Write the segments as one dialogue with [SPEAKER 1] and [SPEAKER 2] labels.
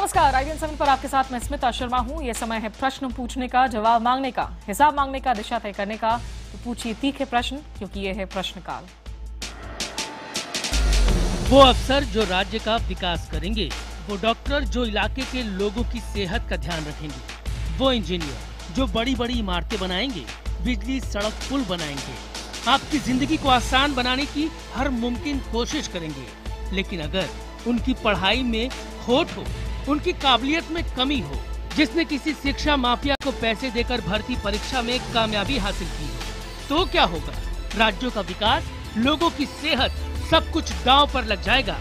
[SPEAKER 1] नमस्कार, IBN 7 पर आपके साथ मैं स्मिता शर्मा हूं। यह समय है प्रश्न पूछने का, जवाब मांगने का, हिसाब मांगने का, दिशा तय करने का। तो पूछिए तीखे प्रश्न, क्योंकि यह है प्रश्नकाल।
[SPEAKER 2] वो अफसर जो राज्य का विकास करेंगे, वो डॉक्टर जो इलाके के लोगों की सेहत का ध्यान रखेंगे, वो इंजीनियर जो बड़ी बड़ी इमारतें बनाएंगे, बिजली सड़क पुल बनाएंगे, आपकी जिंदगी को आसान बनाने की हर मुमकिन कोशिश करेंगे। लेकिन अगर उनकी पढ़ाई में खोट हो, उनकी काबिलियत में कमी हो, जिसने किसी शिक्षा माफिया को पैसे देकर भर्ती परीक्षा में कामयाबी हासिल की हो, तो क्या होगा? राज्यों का विकास, लोगों की सेहत, सब कुछ दांव पर लग जाएगा।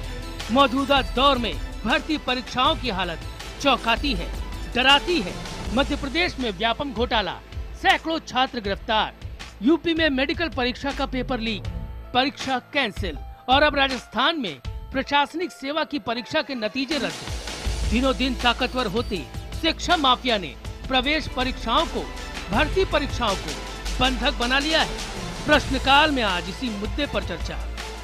[SPEAKER 2] मौजूदा दौर में भर्ती परीक्षाओं की हालत चौंकाती है, डराती है। मध्य प्रदेश में व्यापम घोटाला, सैकड़ों छात्र गिरफ्तार, यूपी में मेडिकल परीक्षा का पेपर लीक, परीक्षा कैंसिल, और अब राजस्थान में प्रशासनिक सेवा की परीक्षा के नतीजे रद्द। दिनों दिन ताकतवर होते शिक्षा माफिया ने प्रवेश परीक्षाओं को, भर्ती परीक्षाओं को बंधक बना लिया है। प्रश्नकाल में आज इसी मुद्दे पर चर्चा।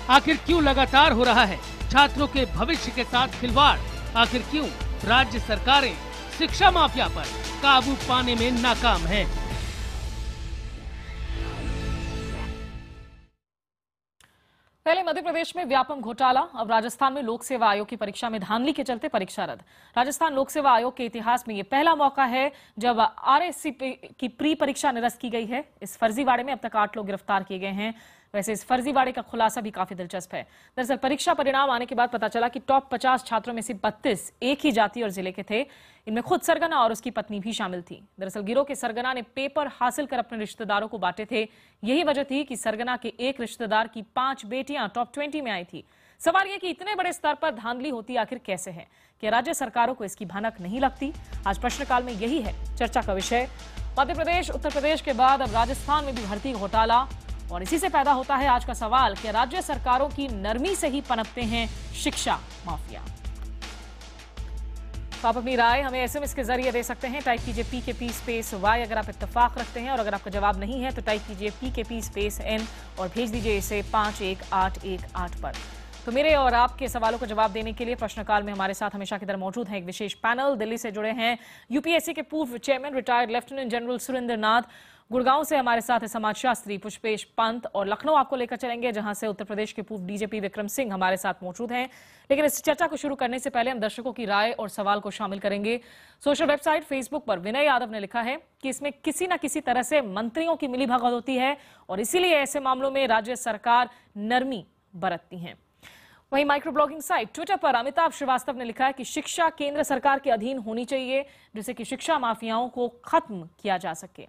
[SPEAKER 2] आखिर क्यों लगातार हो रहा है छात्रों के भविष्य के साथ खिलवाड़? आखिर क्यों राज्य सरकारें शिक्षा माफिया पर काबू पाने में नाकाम हैं?
[SPEAKER 1] पहले मध्य प्रदेश में व्यापम घोटाला, अब राजस्थान में लोक सेवा आयोग की परीक्षा में धांधली के चलते परीक्षा रद्द। राजस्थान लोक सेवा आयोग के इतिहास में यह पहला मौका है जब RSC की प्री परीक्षा निरस्त की गई है। इस फर्जीवाड़े में अब तक 8 लोग गिरफ्तार किए गए हैं। वैसे इस फर्जीवाड़े का खुलासा भी काफी दिलचस्प है। दरअसल परीक्षा परिणाम आने के बाद पता चला कि टॉप 50 छात्रों में से 32 एक ही जाति और जिले के थे। इनमें खुद सरगना और उसकी पत्नी भी शामिल थी। दरअसल गिरोह के सरगना ने पेपर हासिल कर अपने रिश्तेदारों को बांटे थे। यही वजह थी कि सरगना के एक रिश्तेदार की 5 बेटियां टॉप 20 में आई थी। सवाल यह कि इतने बड़े स्तर पर धांधली होती आखिर कैसे है? क्या राज्य सरकारों को इसकी भनक नहीं लगती? आज प्रश्नकाल में यही है चर्चा का विषय। मध्य प्रदेश, उत्तर प्रदेश के बाद अब राजस्थान में भी भर्ती घोटाला, और इसी से पैदा होता है आज का सवाल कि राज्य सरकारों की नरमी से ही पनपते हैं शिक्षा माफिया। तो आप अपनी राय हमें SMS के जरिए दे सकते हैं। टाइप कीजिए PKP स्पेस Y अगर आप इत्तेफाक रखते हैं, और अगर आपका जवाब नहीं है तो टाइप कीजिए PKP स्पेस N और भेज दीजिए इसे 51818 पर। तो मेरे और आपके सवालों का जवाब देने के लिए प्रश्नकाल में हमारे साथ हमेशा की तरह मौजूद है एक विशेष पैनल। दिल्ली से जुड़े हैं UPSC के पूर्व chairman retired lieutenant general Surendra Nath, Gurgaon से हमारे साथ है समाजशास्त्री पुष्पेश पंत, और लखनऊ आपको लेकर चलेंगे जहां से उत्तर प्रदेश के पूर्व DJP विक्रम सिंह हमारे साथ मौजूद हैं। लेकिन इस चर्चा को शुरू करने से पहले हम दर्शकों की राय और सवाल को शामिल करेंगे। सोशल वेबसाइट फेसबुक पर विनय यादव ने लिखा है कि इसमें किसी न किसी तरह से मंत्रियों की मिलीभगत होती है और इसीलिए ऐसे मामलों में राज्य सरकार नरमी बरतती है। वहीं माइक्रो ब्लॉगिंग साइट ट्विटर पर अमिताभ श्रीवास्तव ने लिखा है कि शिक्षा केंद्र सरकार के अधीन होनी चाहिए, जिससे कि शिक्षा माफियाओं को खत्म किया जा सके।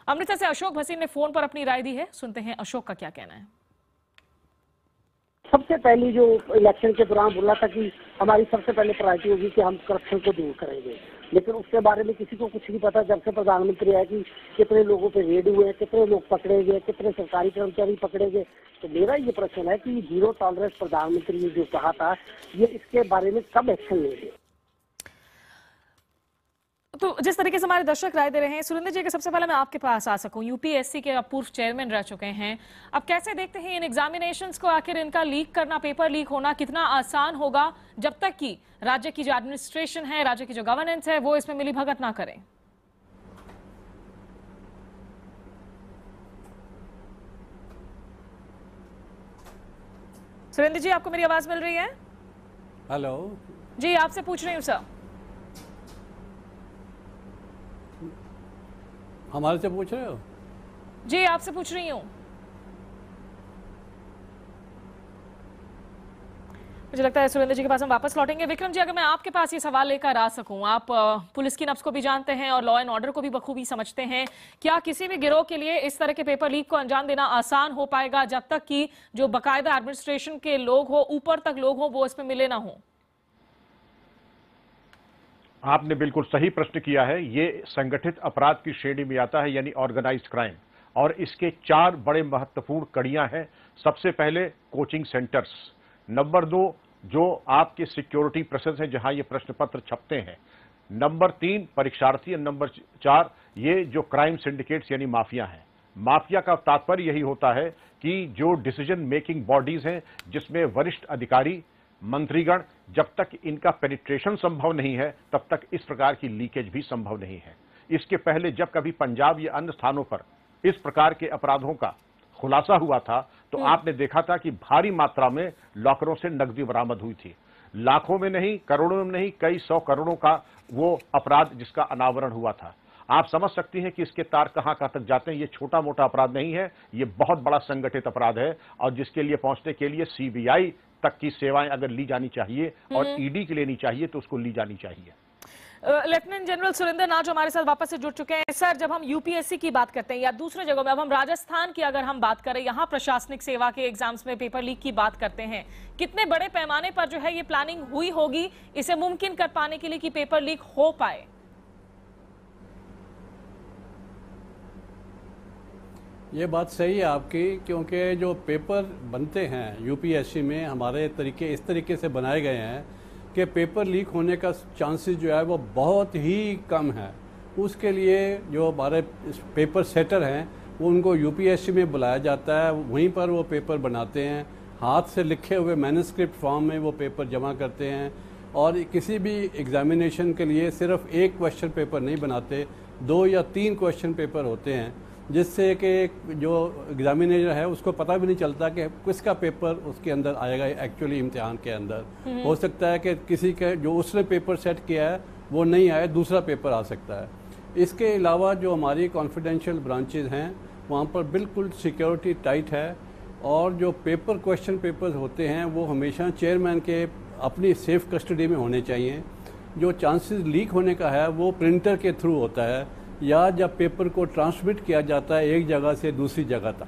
[SPEAKER 1] अमृतसर से अशोक भसीन ने फोन पर अपनी राय दी है। सुनते हैं अशोक का क्या कहना है।
[SPEAKER 3] सबसे पहली जो इलेक्शन के दौरान बोला था कि हमारी सबसे पहले प्रायोरिटी होगी कि हम करप्शन को दूर करेंगे, लेकिन उसके बारे में किसी को कुछ नहीं पता। जब से प्रधानमंत्री आए कि कितने लोगों पे रेड हुए, कितने लोग पकड़े गए, कितने सरकारी कर्मचारी पकड़े गए। तो मेरा ये प्रश्न है कि 0 टॉलरेंस प्रधानमंत्री ने जो कहा था, ये इसके बारे में कब एक्शन लेंगे?
[SPEAKER 1] तो जिस तरीके से हमारे दर्शक राय दे रहे हैं, सुरेंद्र जी, के सबसे पहले मैं आपके पास आ सकूं, UPSC के आप पूर्व चेयरमैन रह चुके हैं, अब कैसे देखते हैं इन एग्जामिनेशंस को? आखिर इनका लीक करना, पेपर लीक होना कितना आसान होगा जब तक कि राज्य की जो एडमिनिस्ट्रेशन है, राज्य की जो गवर्नेंस है, वो इसमें मिलीभगत ना करें? सुरेंद्र जी, आपको मेरी आवाज मिल रही है?
[SPEAKER 4] हेलो
[SPEAKER 1] जी, आपसे पूछ रही हूँ सर।
[SPEAKER 4] हमारे से पूछ रहे हो?
[SPEAKER 1] जी, आपसे पूछ रही हूँ। मुझे लगता है सुरेंद्र जी के पास हम वापस लौटेंगे। विक्रम जी, अगर मैं आपके पास ये सवाल लेकर आ सकूं, आप पुलिस की नब्ज को भी जानते हैं और लॉ एंड ऑर्डर को भी बखूबी समझते हैं, क्या किसी भी गिरोह के लिए इस तरह के पेपर लीक को अंजाम देना आसान हो पाएगा जब तक कि जो बाकायदा एडमिनिस्ट्रेशन के लोग हो, ऊपर तक लोग हो, वो इसमें मिले ना हो?
[SPEAKER 5] आपने बिल्कुल सही प्रश्न किया है। ये संगठित अपराध की श्रेणी में आता है, यानी ऑर्गेनाइज्ड क्राइम, और इसके 4 बड़े महत्वपूर्ण कड़ियां हैं। सबसे पहले कोचिंग सेंटर्स, नंबर 2 जो आपके सिक्योरिटी प्रेसेस हैं जहां ये प्रश्न पत्र छपते हैं, नंबर 3 परीक्षार्थी, नंबर 4 ये जो क्राइम सिंडिकेट्स यानी माफिया हैं। माफिया का तात्पर्य यही होता है कि जो डिसीजन मेकिंग बॉडीज हैं जिसमें वरिष्ठ अधिकारी मंत्रीगण, जब तक इनका पेनिट्रेशन संभव नहीं है तब तक इस प्रकार की लीकेज भी संभव नहीं है। इसके पहले जब कभी पंजाब या अन्य स्थानों पर इस प्रकार के अपराधों का खुलासा हुआ था तो आपने देखा था कि भारी मात्रा में लॉकरों से नकदी बरामद हुई थी। लाखों में नहीं, करोड़ों में नहीं, कई 100 करोड़ों का वो अपराध जिसका अनावरण हुआ था। आप समझ सकती हैं कि इसके तार कहां तक जाते हैं। ये छोटा मोटा अपराध नहीं है, ये बहुत बड़ा संगठित अपराध है और जिसके लिए पहुंचने के लिए सीबीआई तक की सेवाएं अगर ली जानी चाहिए और ईडी की लेनी चाहिए तो उसको ली जानी चाहिए।
[SPEAKER 1] लेफ्टिनेंट जनरल सुरेंद्र नाथ जो हमारे साथ वापस से जुड़ चुके हैं। सर, जब हम यूपीएससी की बात करते हैं या दूसरे जगहों में, अब हम राजस्थान की अगर हम बात करें, यहाँ प्रशासनिक सेवा के एग्जाम्स में पेपर लीक की बात करते हैं, कितने बड़े पैमाने पर जो है ये प्लानिंग हुई होगी इसे मुमकिन कर पाने के लिए कि पेपर लीक हो पाए?
[SPEAKER 4] ये बात सही है आपकी, क्योंकि जो पेपर बनते हैं यूपीएससी में हमारे तरीके इस तरीके से बनाए गए हैं कि पेपर लीक होने का चांसेस जो है वो बहुत ही कम है। उसके लिए जो हमारे पेपर सेटर हैं वो उनको यूपीएससी में बुलाया जाता है, वहीं पर वो पेपर बनाते हैं, हाथ से लिखे हुए मैन्युस्क्रिप्ट फॉर्म में वो पेपर जमा करते हैं। और किसी भी एग्जामिनेशन के लिए सिर्फ एक क्वेश्चन पेपर नहीं बनाते, 2 या 3 क्वेश्चन पेपर होते हैं, जिससे कि जो एग्जामिनेटर है उसको पता भी नहीं चलता कि किसका पेपर उसके अंदर आएगा एक्चुअली इम्तिहान के अंदर। हो सकता है कि किसी के जो उसने पेपर सेट किया है वो नहीं आए, दूसरा पेपर आ सकता है। इसके अलावा जो हमारी कॉन्फिडेंशियल ब्रांचेज हैं वहाँ पर बिल्कुल सिक्योरिटी टाइट है और जो पेपर क्वेश्चन पेपर्स होते हैं वो हमेशा चेयरमैन के अपनी सेफ कस्टडी में होने चाहिए। जो चांसेस लीक होने का है वो प्रिंटर के थ्रू होता है या जब पेपर को ट्रांसमिट किया जाता है एक जगह से दूसरी जगह तक,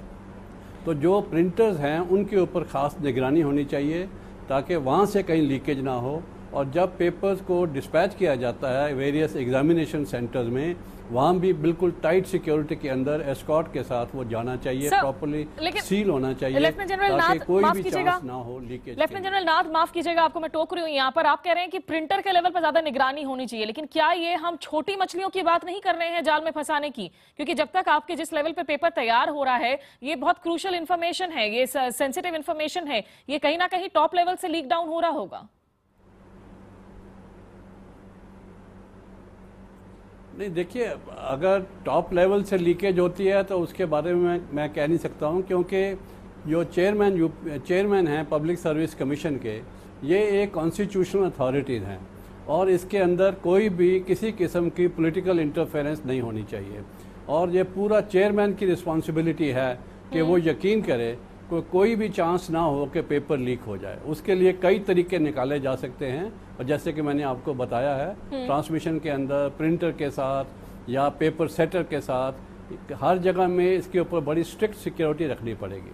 [SPEAKER 4] तो जो प्रिंटर्स हैं उनके ऊपर ख़ास निगरानी होनी चाहिए ताकि वहाँ से कहीं लीकेज ना हो। और जब पेपर्स को डिस्पैच किया जाता है वेरियस एग्जामिनेशन सेंटर्स में, वहाँ भी बिल्कुल टाइट सिक्योरिटी के अंदर एस्कॉर्ट के साथ वो जाना चाहिए, प्रॉपर्ली सील होना चाहिए ताकि कोई भी चांस ना हो लीकेज।
[SPEAKER 1] लेफ्टिनेंट जनरल नाथ, माफ कीजिएगा आपको मैं टोक रही हूँ यहाँ पर। आप कह रहे हैं कि प्रिंटर के लेवल पर ज्यादा निगरानी होनी चाहिए, लेकिन क्या ये हम छोटी मछलियों की बात नहीं कर रहे हैं जाल में फंसाने की? क्योंकि जब तक आपके जिस लेवल पे पेपर तैयार हो रहा है ये बहुत क्रूशियल इन्फॉर्मेशन है, ये सेंसिटिव इन्फॉर्मेशन है, ये कहीं ना कहीं टॉप लेवल से लीक डाउन हो रहा होगा।
[SPEAKER 4] नहीं, देखिए, अगर टॉप लेवल से लीकेज होती है तो उसके बारे में मैं कह नहीं सकता हूं, क्योंकि जो चेयरमैन हैं पब्लिक सर्विस कमीशन के, ये एक कॉन्स्टिट्यूशनल अथॉरिटीज़ हैं और इसके अंदर कोई भी किसी किस्म की पॉलिटिकल इंटरफेरेंस नहीं होनी चाहिए। और ये पूरा चेयरमैन की रिस्पॉन्सिबिलिटी है कि वो यकीन करे कोई भी चांस ना हो कि पेपर लीक हो जाए। उसके लिए कई तरीके निकाले जा सकते हैं और जैसे कि मैंने आपको बताया है, ट्रांसमिशन के अंदर प्रिंटर के साथ या पेपर सेटर के साथ हर जगह में इसके ऊपर बड़ी स्ट्रिक्ट सिक्योरिटी रखनी पड़ेगी।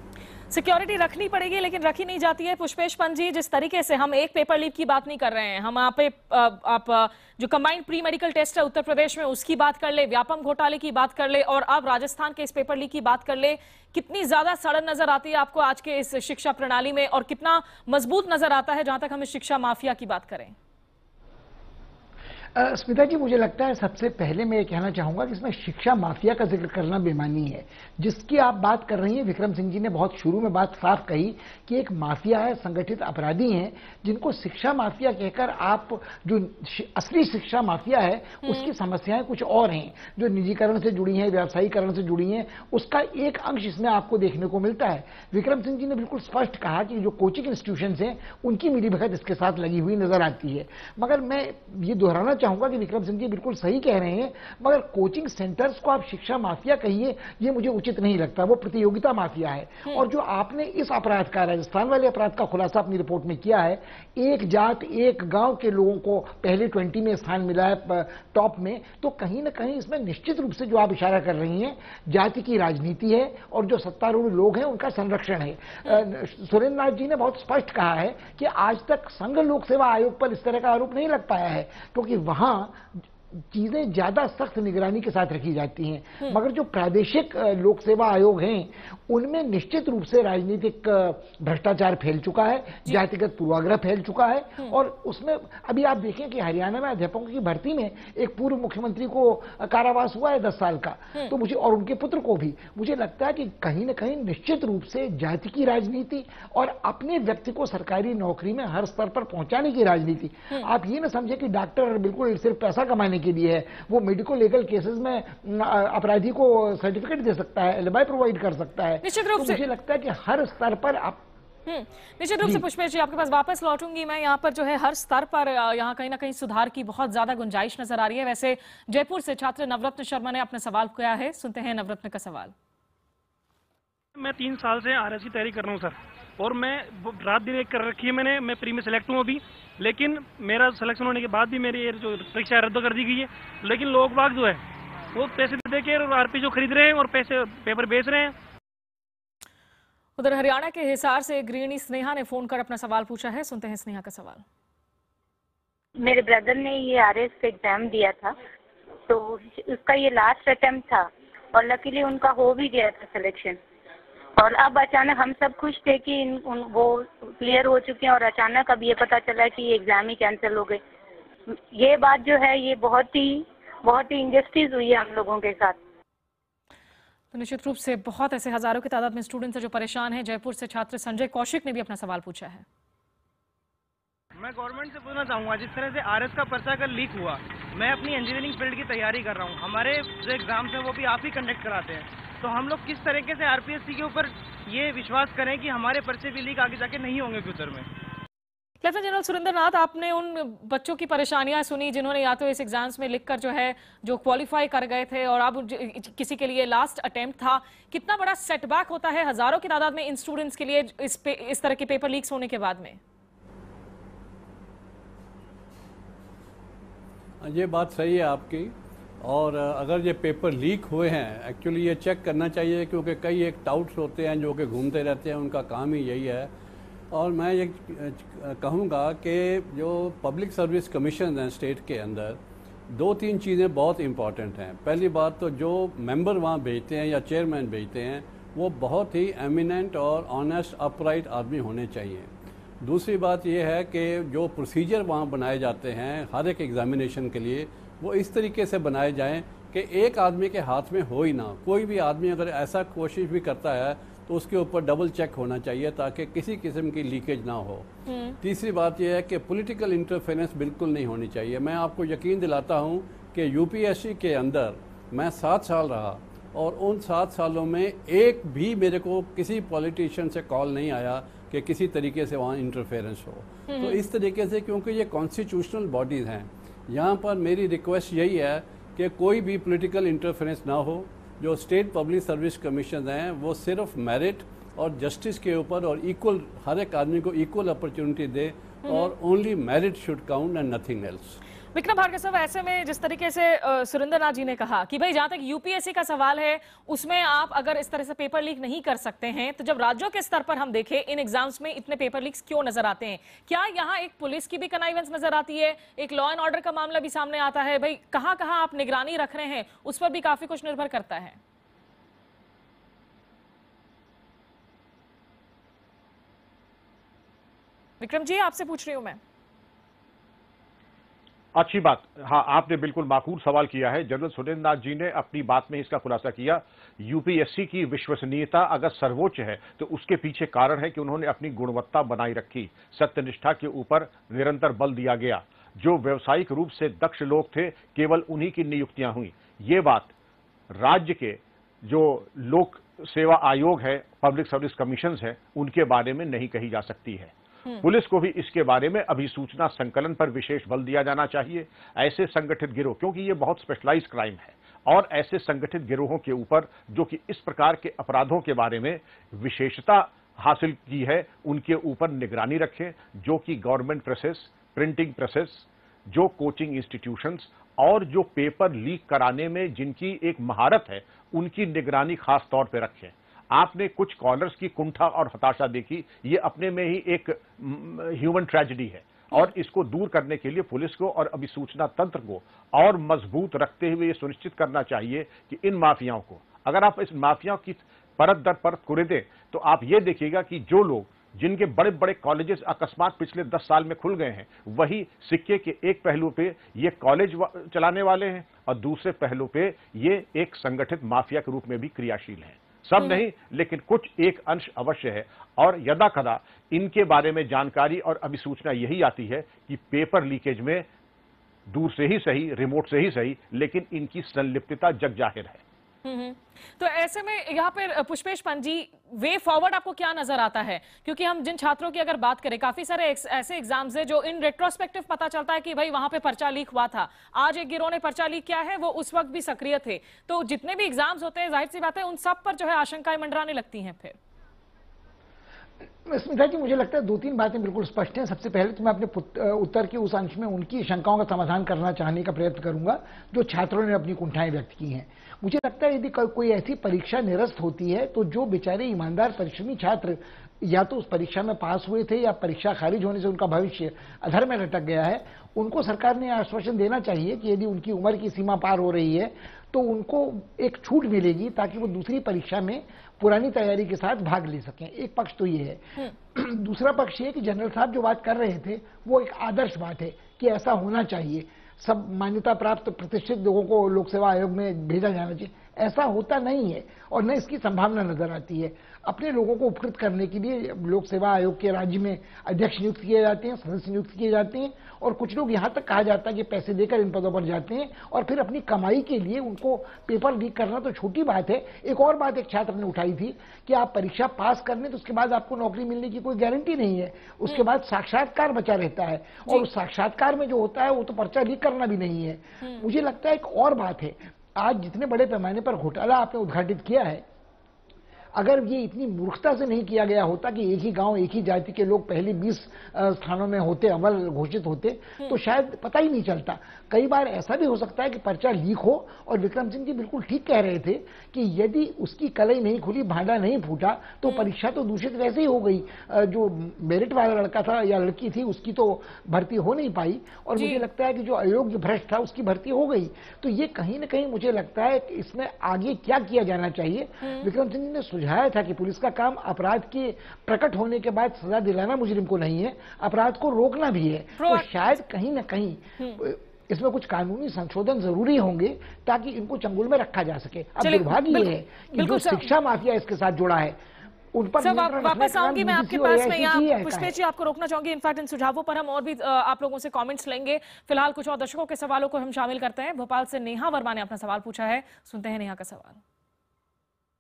[SPEAKER 1] सिक्योरिटी रखनी पड़ेगी, लेकिन रखी नहीं जाती है। पुष्पेश पंत जी, जिस तरीके से हम एक पेपर लीक की बात नहीं कर रहे हैं, हम आप जो कंबाइंड प्री मेडिकल टेस्ट है उत्तर प्रदेश में उसकी बात कर ले, व्यापम घोटाले की बात कर ले और अब राजस्थान के इस पेपर लीक की बात कर ले, कितनी ज्यादा सड़न नजर आती है आपको आज के इस शिक्षा प्रणाली में और कितना मजबूत नजर आता है जहां तक हम इस शिक्षा माफिया की बात करें?
[SPEAKER 6] स्मिता जी, मुझे लगता है सबसे पहले मैं ये कहना चाहूंगा कि इसमें शिक्षा माफिया का जिक्र करना बेमानी है। जिसकी आप बात कर रही हैं, विक्रम सिंह जी ने बहुत शुरू में बात साफ कही कि एक माफिया है, संगठित अपराधी हैं, जिनको शिक्षा माफिया कहकर आप जो असली शिक्षा माफिया है उसकी समस्याएं कुछ और हैं, जो निजीकरण से जुड़ी हैं, व्यावसायीकरण से जुड़ी हैं, उसका एक अंश इसमें आपको देखने को मिलता है। विक्रम सिंह जी ने बिल्कुल स्पष्ट कहा कि जो कोचिंग इंस्टीट्यूशन हैं उनकी मिलीभगत इसके साथ लगी हुई नजर आती है। मगर मैं ये दोहराना चाहूंगा कि विक्रम सिंह जी बिल्कुल सही कह रहे हैं, मगर कोचिंग सेंटर्स को आप शिक्षा माफिया कहिए, ये मुझे उचित नहीं लगता। वो प्रतियोगिता माफिया है। और जो आपने इस अपराध का, राजस्थान वाले अपराध का खुलासा अपनी रिपोर्ट में किया है, एक जात एक गांव के लोगों को पहले 20 में स्थान मिला है टॉप में, तो कहीं ना कहीं इसमें निश्चित रूप से जो आप इशारा कर रही हैं जाति की राजनीति है और जो सत्तारूढ़ लोग हैं उनका संरक्षण है। सुरेंद्र नाथ जी ने बहुत स्पष्ट कहा है कि आज तक संघ लोक सेवा आयोग पर इस तरह का आरोप नहीं लग पाया है, क्योंकि वहां चीजें ज्यादा सख्त निगरानी के साथ रखी जाती हैं, मगर जो प्रादेशिक लोक सेवा आयोग हैं उनमें निश्चित रूप से राजनीतिक भ्रष्टाचार फैल चुका है, जातिगत पूर्वाग्रह फैल चुका है। और उसमें अभी आप देखें कि हरियाणा में अध्यापकों की भर्ती में एक पूर्व मुख्यमंत्री को कारावास हुआ है 10 साल का, तो मुझे और उनके पुत्र को भी, मुझे लगता है कि कहीं ना कहीं निश्चित रूप से जाति की राजनीति और अपने व्यक्ति को सरकारी नौकरी में हर स्तर पर पहुंचाने की राजनीति। आप ये ना समझे कि डॉक्टर बिल्कुल सिर्फ पैसा कमाने के लिए है, वो मेडिकल लीगल केसेस में अपराधी को सर्टिफिकेट दे सकता है, एलिबाई प्रोवाइड कर सकता है।
[SPEAKER 1] निश्चित रूप से
[SPEAKER 6] मुझे लगता है कि हर स्तर पर आप
[SPEAKER 1] निश्चित रूप से पुष्पेश जी आपके पास वापस लौटूंगी मैं। यहाँ पर जो है हर स्तर पर यहाँ कहीं ना कहीं सुधार की बहुत ज्यादा गुंजाइश नजर आ रही है। वैसे जयपुर से छात्र नवरत्न शर्मा ने अपना सवाल किया है, सुनते हैं नवरत्न का सवाल।
[SPEAKER 7] मैं 3 साल से आरएस की तैयारी कर रहा हूँ सर, और मैं रात दिन एक कर रखी है मैंने, मैं प्री में सेलेक्ट हूँ अभी, लेकिन मेरा सिलेक्शन होने के बाद भी मेरी ये जो परीक्षा रद्द कर दी गई है। लेकिन लोग बाग जो है वो पैसे दे के आरपी जो खरीद रहे हैं और पैसे पेपर बेच रहे हैं।
[SPEAKER 1] उधर हरियाणा के हिसार से गृहिणी स्नेहा ने फोन कर अपना सवाल पूछा है, सुनते हैं स्नेहा का सवाल।
[SPEAKER 8] मेरे ब्रदर ने ये आरएस का एग्जाम दिया था, तो उसका ये लास्ट अटेम्प्ट था और लकीली उनका हो भी गया था सिलेक्शन। और अब अचानक हम सब खुश थे कि वो क्लियर हो चुके हैं, और अचानक अब ये पता चला कि एग्जाम ही कैंसिल हो गए। ये बात जो है ये बहुत ही इंजस्टिस हुई है हम लोगों के साथ।
[SPEAKER 1] तो निश्चित रूप से बहुत ऐसे हजारों की तादाद में स्टूडेंट्स हैं जो परेशान हैं। जयपुर से छात्र संजय कौशिक ने भी अपना सवाल पूछा है।
[SPEAKER 7] मैं गवर्नमेंट से पूछना चाहूँगा, जिस तरह से आरएस का पर्चा कल लीक हुआ, मैं अपनी इंजीनियरिंग फील्ड की तैयारी कर रहा हूँ, हमारे जो एग्जाम्स हैं वो भी आप ही कंडक्ट कराते हैं, तो हम लोग किस तरीके से आरपीएससी के ऊपर ये विश्वास करें कि हमारे पर्चे भी लीक आगे जाके नहीं होंगे फ्यूचर में।
[SPEAKER 1] लेफ्टिनेंट जनरल सुरेंद्र नाथ, आपने उन बच्चों की परेशानियां सुनी जिन्होंने या तो इस एग्जाम्स में लिखकर जो क्वालिफाई कर गए थे और अब किसी के लिए लास्ट अटेम्प्ट था। कितना बड़ा सेटबैक होता है हजारों की तादाद में इन स्टूडेंट्स के लिए इस तरह के पेपर लीक्स होने के बाद में?
[SPEAKER 4] ये बात सही है आपकी, और अगर ये पेपर लीक हुए हैं, एक्चुअली ये चेक करना चाहिए, क्योंकि कई एक डाउट्स होते हैं जो कि घूमते रहते हैं, उनका काम ही यही है। और मैं ये कहूँगा कि जो पब्लिक सर्विस कमीशन हैं स्टेट के अंदर, 2-3 चीज़ें बहुत इम्पॉर्टेंट हैं। पहली बात तो जो मेंबर वहाँ भेजते हैं या चेयरमैन भेजते हैं वो बहुत ही एमिनेंट और ऑनेस्ट अपराइट आदमी होने चाहिए। दूसरी बात यह है कि जो प्रोसीजर वहाँ बनाए जाते हैं हर एक एग्जामिनेशन के लिए, वो इस तरीके से बनाए जाएं कि एक आदमी के हाथ में हो ही ना। कोई भी आदमी अगर ऐसा कोशिश भी करता है तो उसके ऊपर डबल चेक होना चाहिए ताकि किसी किस्म की लीकेज ना हो। तीसरी बात यह है कि पॉलिटिकल इंटरफेरेंस बिल्कुल नहीं होनी चाहिए। मैं आपको यकीन दिलाता हूं कि यूपीएससी के अंदर मैं 7 साल रहा और उन 7 सालों में एक भी मेरे को किसी पॉलिटिशियन से कॉल नहीं आया कि किसी तरीके से वहाँ इंटरफेरेंस हो। तो इस तरीके से, क्योंकि ये कॉन्स्टिट्यूशनल बॉडीज़ हैं, यहाँ पर मेरी रिक्वेस्ट यही है कि कोई भी पॉलिटिकल इंटरफेरेंस ना हो। जो स्टेट पब्लिक सर्विस कमीशन हैं वो सिर्फ मेरिट और जस्टिस के ऊपर और इक्वल, हर एक आदमी को इक्वल अपॉर्चुनिटी दे, और only merit should count and nothing else.
[SPEAKER 1] Vikram Bhargava साहब, ऐसे में जिस तरीके से सुरेंद्र नाथ जी ने कहा कि भाई जहां तक यूपीएससी का सवाल है उसमें आप अगर इस तरह से पेपर लीक नहीं कर सकते हैं, तो जब राज्यों के स्तर पर हम देखें इन एग्जाम्स में इतने पेपर लीक्स क्यों नजर आते हैं? क्या यहाँ एक पुलिस की भी कनाइवेंस नजर आती है, एक लॉ एंड ऑर्डर का मामला भी सामने आता है? भाई कहाँ कहाँ आप निगरानी रख रहे हैं उस पर भी काफी कुछ निर्भर करता है। विक्रम जी, आपसे पूछ रही हूं मैं।
[SPEAKER 5] अच्छी बात, हाँ, आपने बिल्कुल माकूल सवाल किया है। जनरल सुरेंद्र नाथ जी ने अपनी बात में इसका खुलासा किया। यूपीएससी की विश्वसनीयता अगर सर्वोच्च है तो उसके पीछे कारण है कि उन्होंने अपनी गुणवत्ता बनाई रखी, सत्यनिष्ठा के ऊपर निरंतर बल दिया गया। जो व्यावसायिक रूप से दक्ष लोग थे केवल उन्हीं की नियुक्तियां हुई। ये बात राज्य के जो लोक सेवा आयोग है, पब्लिक सर्विस कमीशन है, उनके बारे में नहीं कही जा सकती है। पुलिस को भी इसके बारे में अभिसूचना संकलन पर विशेष बल दिया जाना चाहिए। ऐसे संगठित गिरोह, क्योंकि ये बहुत स्पेशलाइज्ड क्राइम है, और ऐसे संगठित गिरोहों के ऊपर जो कि इस प्रकार के अपराधों के बारे में विशेषता हासिल की है, उनके ऊपर निगरानी रखें। जो कि गवर्नमेंट प्रेसेस, प्रिंटिंग प्रेसेस, जो कोचिंग इंस्टीट्यूशंस और जो पेपर लीक कराने में जिनकी एक महारत है, उनकी निगरानी खास तौर पर रखें। आपने कुछ कॉलर्स की कुंठा और हताशा देखी, ये अपने में ही एक ह्यूमन ट्रेजेडी है। और इसको दूर करने के लिए पुलिस को और अभिसूचना तंत्र को और मजबूत रखते हुए ये सुनिश्चित करना चाहिए कि इन माफियाओं को, अगर आप इस माफियाओं की परत दर परत कुरेदें तो आप ये देखिएगा कि जो लोग जिनके बड़े बड़े कॉलेजेस अकस्मात पिछले 10 साल में खुल गए हैं, वही सिक्के के एक पहलू पे ये कॉलेज चलाने वाले हैं और दूसरे पहलू पे ये एक संगठित माफिया के रूप में भी क्रियाशील हैं। सब नहीं, लेकिन कुछ एक अंश अवश्य है। और यदा कदा इनके बारे में जानकारी और अभिसूचना यही आती है कि पेपर लीकेज में दूर से ही सही, रिमोट से ही सही, लेकिन इनकी संलिप्तता जग जाहिर है।
[SPEAKER 1] तो ऐसे में यहाँ पर पुष्पेश पंत जी, वे फॉरवर्ड आपको क्या नजर आता है? क्योंकि हम जिन छात्रों की अगर बात करें, काफी सारे ऐसे एग्जाम्स है जो इन रेट्रोस्पेक्टिव पता चलता है कि भाई वहां पे पर्चा लीक हुआ था, आज एक गिरोह ने पर्चा लीक किया है, वो उस वक्त भी सक्रिय थे। तो जितने भी एग्जाम्स होते हैं, जाहिर सी बात है उन सब पर जो है आशंकाएं मंडराने लगती हैं। फिर
[SPEAKER 6] स्मिता जी, मुझे लगता है 2-3 बातें बिल्कुल स्पष्ट हैं। सबसे पहले तो मैं अपने उत्तर के उस अंश में उनकी शंकाओं का समाधान करना चाहने का प्रयत्न करूंगा जो छात्रों ने अपनी कुंठाएं व्यक्त की हैं। मुझे लगता है यदि कोई ऐसी परीक्षा निरस्त होती है तो जो बेचारे ईमानदार परिश्रमी छात्र या तो उस परीक्षा में पास हुए थे या परीक्षा खारिज होने से उनका भविष्य अधर में लटक गया है, उनको सरकार ने आश्वासन देना चाहिए कि यदि उनकी उम्र की सीमा पार हो रही है तो उनको एक छूट मिलेगी ताकि वो दूसरी परीक्षा में पुरानी तैयारी के साथ भाग ले सकें। एक पक्ष तो ये है। दूसरा पक्ष ये कि जनरल साहब जो बात कर रहे थे वो एक आदर्श बात है कि ऐसा होना चाहिए, सब मान्यता प्राप्त प्रतिष्ठित लोगों को लोक सेवा आयोग में भेजा जाना चाहिए। ऐसा होता नहीं है और न इसकी संभावना नजर आती है। अपने लोगों को उपकृत करने के लिए लोक सेवा आयोग के राज्य में अध्यक्ष नियुक्त किए जाते हैं, सदस्य नियुक्त किए जाते हैं और कुछ लोग यहाँ तक कहा जाता है कि पैसे देकर इन पदों पर जाते हैं और फिर अपनी कमाई के लिए उनको पेपर लीक करना तो छोटी बात है। एक और बात एक छात्र ने उठाई थी कि आप परीक्षा पास कर लें तो उसके बाद आपको नौकरी मिलने की कोई गारंटी नहीं है, उसके बाद साक्षात्कार बचा रहता है और उस साक्षात्कार में जो होता है वो तो पर्चा लीक करना भी नहीं है। मुझे लगता है एक और बात है, आज जितने बड़े पैमाने पर घोटाला आपने उद्घाटित किया है, अगर ये इतनी मूर्खता से नहीं किया गया होता कि एक ही गांव एक ही जाति के लोग पहले 20 स्थानों में होते, अव्वल घोषित होते, तो शायद पता ही नहीं चलता। कई बार ऐसा भी हो सकता है कि पर्चा लीक हो और विक्रम सिंह जी बिल्कुल ठीक कह रहे थे कि यदि उसकी कलई नहीं खुली, भांडा नहीं फूटा तो परीक्षा तो दूषित वैसे ही हो गई। जो मेरिट वाला लड़का था या लड़की थी उसकी तो भर्ती हो नहीं पाई और मुझे लगता है कि जो अयोग्य भ्रष्ट था उसकी भर्ती हो गई। तो ये कहीं ना कहीं मुझे लगता है कि इसमें आगे क्या किया जाना चाहिए। विक्रम सिंह जी ने सुझाया था कि पुलिस का काम अपराध के प्रकट होने के बाद सजा दिलाना मुजरिम को नहीं है, अपराध को रोकना भी है। तो शायद कहीं ना कहीं इसमें कुछ कानूनी संशोधन जरूरी होंगे ताकि इनको चंगुल में रखा जा सके। अब दुर्भाग्य ये है कि जो शिक्षा माफिया इसके साथ जुड़ा है उन पर
[SPEAKER 1] वापस आऊंगी मैं आपके पास में। यहाँ पुष्पेश जी आपको रोकना चाहूंगी, इनफैक्ट इन सुझावों पर हम और भी आप लोगों से कमेंट्स लेंगे। फिलहाल कुछ और दर्शकों के सवालों को हम शामिल करते हैं। भोपाल से नेहा वर्मा ने अपना सवाल पूछा है, सुनते हैं नेहा का सवाल।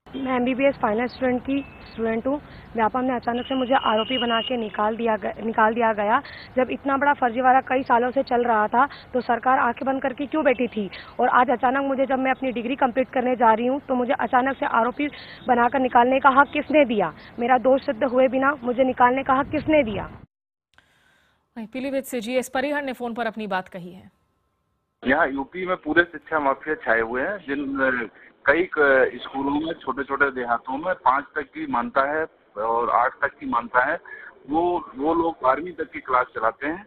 [SPEAKER 9] मैं MBBS फाइनल स्टूडेंट हूँ। व्यापम ने अचानक से मुझे आरोपी बना के निकाल दिया गया। जब इतना बड़ा फर्जीवाड़ा कई सालों से चल रहा था तो सरकार आंखें बंद करके क्यों बैठी थी? और आज अचानक मुझे, जब मैं अपनी डिग्री कंप्लीट करने जा रही हूँ, तो मुझे अचानक से आरोपी बनाकर निकालने का हक किसने दिया? मेरा दोष सिद्ध हुए बिना मुझे निकालने का हक किसने दिया?
[SPEAKER 1] पीलीभीत से GS परिहर ने फोन पर अपनी बात कही है।
[SPEAKER 10] यहाँ यूपी में पूरे शिक्षा माफिया छाए हुए हैं, जिन कई स्कूलों में, छोटे छोटे देहातों में 5 तक की मानता है और 8 तक की मानता है। वो लोग 12वीं तक की क्लास चलाते हैं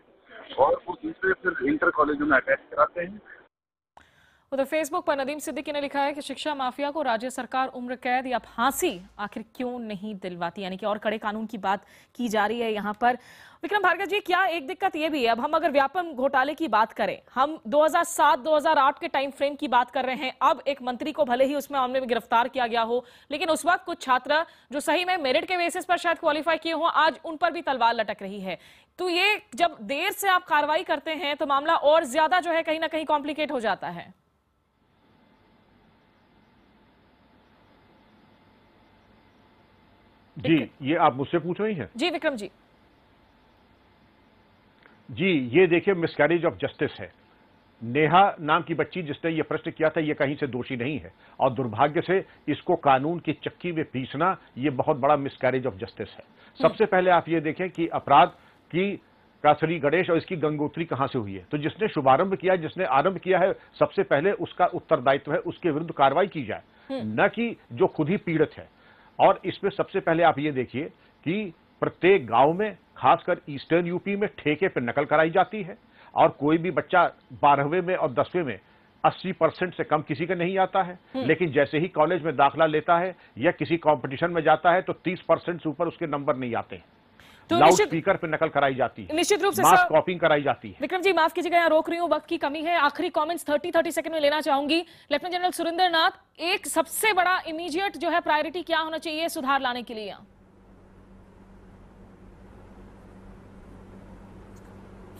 [SPEAKER 10] और वो दूसरे फिर इंटर कॉलेजों में अटैच कराते हैं।
[SPEAKER 1] उधर फेसबुक पर नदीम सिद्दीकी ने लिखा है कि शिक्षा माफिया को राज्य सरकार उम्र कैद या फांसी आखिर क्यों नहीं दिलवाती, यानी कि और कड़े कानून की बात की जा रही है यहाँ पर। विक्रम भार्गव जी, क्या एक दिक्कत ये भी है, अब हम अगर व्यापम घोटाले की बात करें, हम 2007-2008 के टाइम फ्रेम की बात कर रहे हैं। अब एक मंत्री को भले ही उसमें मामले में गिरफ्तार किया गया हो, लेकिन उस वक्त कुछ छात्र जो सही में मेरिट के बेसिस पर शायद क्वालिफाई किए हो, आज उन पर भी तलवार लटक रही है। तो ये जब देर से आप कार्रवाई करते हैं तो मामला और ज्यादा जो है कहीं ना कहीं कॉम्प्लिकेट हो जाता है।
[SPEAKER 5] जी, ये आप मुझसे पूछ रही हैं?
[SPEAKER 1] जी विक्रम जी।
[SPEAKER 5] जी, ये देखिए मिसकैरेज ऑफ जस्टिस है। नेहा नाम की बच्ची जिसने ये प्रश्न किया था, ये कहीं से दोषी नहीं है और दुर्भाग्य से इसको कानून की चक्की में पीसना ये बहुत बड़ा मिसकैरेज ऑफ जस्टिस है। सबसे पहले आप ये देखें कि अपराध की का श्री गणेश और इसकी गंगोत्री कहां से हुई है। तो जिसने शुभारंभ किया, जिसने आरंभ किया है, सबसे पहले उसका उत्तरदायित्व है, उसके विरुद्ध कार्रवाई की जाए, न कि जो खुद ही पीड़ित है। और इसमें सबसे पहले आप ये देखिए कि प्रत्येक गांव में, खासकर ईस्टर्न यूपी में ठेके पर नकल कराई जाती है और कोई भी बच्चा 12वें में और 10वें में 80% से कम किसी का नहीं आता है, लेकिन जैसे ही कॉलेज में दाखिला लेता है या किसी कंपटीशन में जाता है तो 30% से ऊपर उसके नंबर नहीं आते हैं।
[SPEAKER 1] तो
[SPEAKER 5] लाउड स्पीकर पे नकल कराई जाती है,
[SPEAKER 1] निश्चित रूप से
[SPEAKER 5] मास कॉपिंग कराई जाती है।
[SPEAKER 1] विक्रम जी माफ कीजिएगा, यहाँ रोक रही हूँ, वक्त की कमी है। आखिरी कमेंट्स 30 सेकंड में लेना चाहूंगी। लेफ्टिनेंट जनरल सुरेंद्र नाथ, एक सबसे बड़ा इमीडिएट जो है प्रायोरिटी क्या होना चाहिए सुधार लाने के लिए?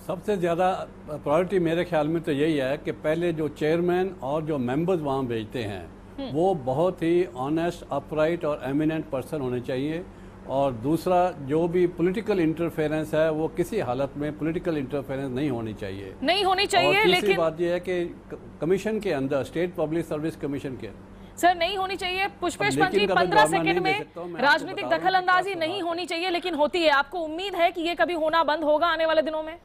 [SPEAKER 4] सबसे ज़्यादा प्रायोरिटी मेरे ख्याल में तो यही है कि पहले जो चेयरमैन और जो मेंबर्स वहाँ भेजते हैं वो बहुत ही ऑनेस्ट, अपराइट और एमिनेंट पर्सन होने चाहिए। और दूसरा, जो भी पॉलिटिकल इंटरफेरेंस है वो किसी हालत में पॉलिटिकल इंटरफेरेंस नहीं होनी चाहिए।
[SPEAKER 1] और
[SPEAKER 4] तीसरी बात यह है कि कमीशन के अंदर, स्टेट पब्लिक सर्विस कमीशन के
[SPEAKER 1] सर नहीं होनी चाहिए। पुष्पेश पंत जी 15 सेकंड में, राजनीतिक दखल अंदाजी नहीं होनी चाहिए लेकिन होती है। आपको उम्मीद है कि ये कभी होना बंद होगा आने वाले दिनों में?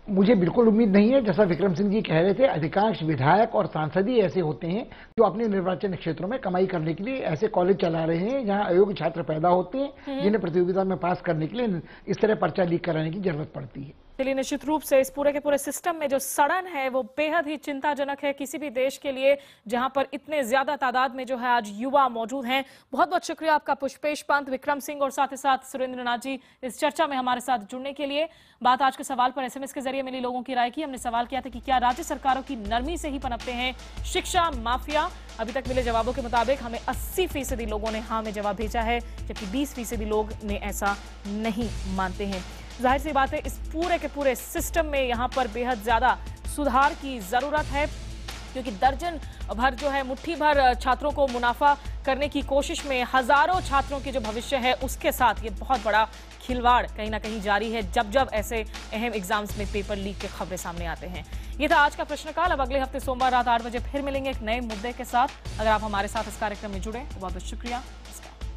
[SPEAKER 6] मुझे बिल्कुल उम्मीद नहीं है। जैसा विक्रम सिंह जी कह रहे थे, अधिकांश विधायक और सांसद ही ऐसे होते हैं जो अपने निर्वाचन क्षेत्रों में कमाई करने के लिए ऐसे कॉलेज चला रहे हैं जहां अयोग्य छात्र पैदा होते हैं जिन्हें प्रतियोगिता में पास करने के लिए इस तरह पर्चा लीक कराने की जरूरत पड़ती है।
[SPEAKER 1] चलिए, निश्चित रूप से इस पूरे के पूरे सिस्टम में जो सड़न है वो बेहद ही चिंताजनक है किसी भी देश के लिए जहां पर इतने ज्यादा तादाद में जो है आज युवा मौजूद हैं। बहुत बहुत शुक्रिया आपका पुष्पेश पंत, विक्रम सिंह और साथ ही साथ सुरेंद्र नाथ जी इस चर्चा में हमारे साथ जुड़ने के लिए। बात आज के सवाल पर SMS के जरिए मिली लोगों की राय की। हमने सवाल किया था कि क्या राज्य सरकारों की नरमी से ही पनपते हैं शिक्षा माफिया? अभी तक मिले जवाबों के मुताबिक हमें 80% लोगों ने हाँ में जवाब भेजा है, जबकि 20% लोग ने ऐसा नहीं मानते हैं। जाहिर सी बात है इस पूरे के पूरे सिस्टम में यहाँ पर बेहद ज्यादा सुधार की जरूरत है, क्योंकि दर्जन भर जो है मुट्ठी भर छात्रों को मुनाफा करने की कोशिश में हजारों छात्रों के जो भविष्य है उसके साथ ये बहुत बड़ा खिलवाड़ कहीं ना कहीं जारी है जब जब ऐसे अहम एग्जाम्स में पेपर लीक के खबरें सामने आते हैं। ये था आज का प्रश्नकाल। अब अगले हफ्ते सोमवार रात 8 बजे फिर मिलेंगे एक नए मुद्दे के साथ। अगर आप हमारे साथ इस कार्यक्रम में जुड़े तो बहुत बहुत शुक्रिया। नमस्कार।